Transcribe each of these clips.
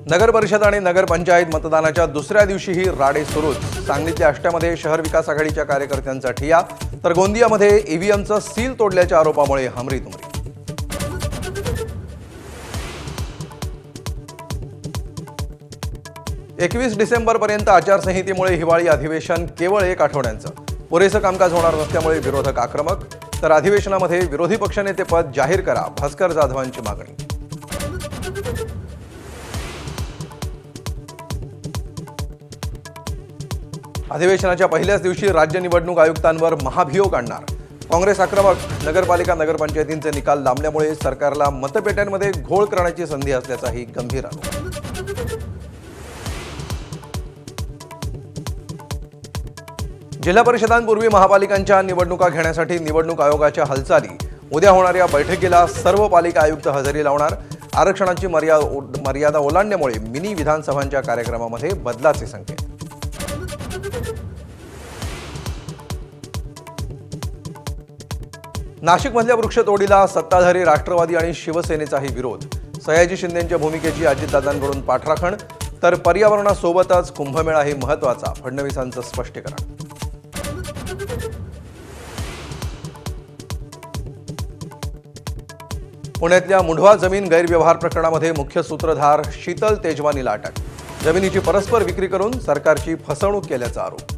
नगर परिषद आणि नगरपंचायत मतदानाच्या दुसऱ्या दिवशीही राडे सुरूच। सांगलीतल्या आष्ट्यामध्ये शहर विकास आघाडीच्या कार्यकर्त्यांचा ठिय्या, तर गोंदियामध्ये ईव्हीएमचं सील तोडल्याच्या आरोपामुळे हमरीतुमरी। 21 डिसेंबरपर्यंत आचारसंहितेमुळे हिवाळी अधिवेशन केवळ 1 आठवड्यांचं। पुरेसं कामकाज होणार नसल्यामुळे विरोधक आक्रमक, तर अधिवेशनामध्ये विरोधी पक्षनेतेपद जाहीर करा, भास्कर जाधवांची मागणी। अधिवेशनाच्या पहिल्याच दिवशी राज्य निवडणूक आयुक्तांवर महाभियोग आणणार काँग्रेस आक्रमक। नगरपालिका नगरपंचायतींचे निकाल लांबल्यामुळे सरकारला मतपेट्यांमध्ये घोळ करण्याची संधी असल्याचाही गंभीर आरोप। जिल्हा परिषदांपूर्वी महापालिकांच्या निवडणुका घेण्यासाठी निवडणूक आयोगाच्या हालचाली। उद्या होणाऱ्या बैठकीला सर्व पालिका आयुक्त हजेरी लावणार। आरक्षणाची मर्यादा ओलांडल्यामुळे मिनी विधानसभांच्या कार्यक्रमामध्ये बदलाचे संकेत। नाशिकमधल्या वृक्षतोडीला सत्ताधारी राष्ट्रवादी आणि शिवसेनेचाही विरोध। सयाजी शिंदेंच्या भूमिकेची अजितदादांकडून पाठराखण, तर पर्यावरणासोबतच कुंभमेळाही महत्त्वाचा, फडणवीसांचं स्पष्टीकरण। पुण्यातल्या मुंढवा जमीन गैरव्यवहार प्रकरणामध्ये मुख्य सूत्रधार शीतल तेजवानीला अटक। जमिनीची परस्पर विक्री करून सरकारची फसवणूक केल्याचा आरोप।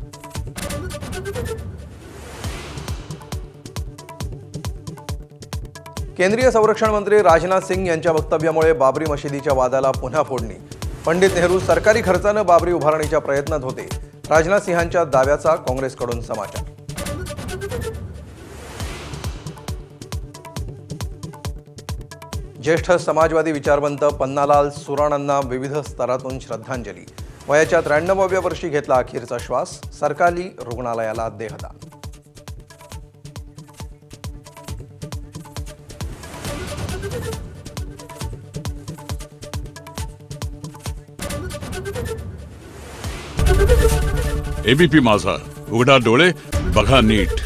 केंद्रीय संरक्षण मंत्री राजनाथ सिंग यांच्या वक्तव्यामुळे बाबरी मशिदीच्या वादाला पुन्हा फोडणी। पंडित नेहरू सरकारी खर्चानं बाबरी उभारणीच्या प्रयत्नात होते, राजनाथ सिंहांच्या दाव्याचा काँग्रेसकडून समाचार। ज्येष्ठ समाजवादी विचारवंत पन्नालाल सुराणांना विविध स्तरातून श्रद्धांजली। वयाच्या 93व्या वर्षी घेतला अखेरचा श्वास, सरकारी रुग्णालयाला देहदान। एबीपी माझा, उघडा डोळे बघा नीट।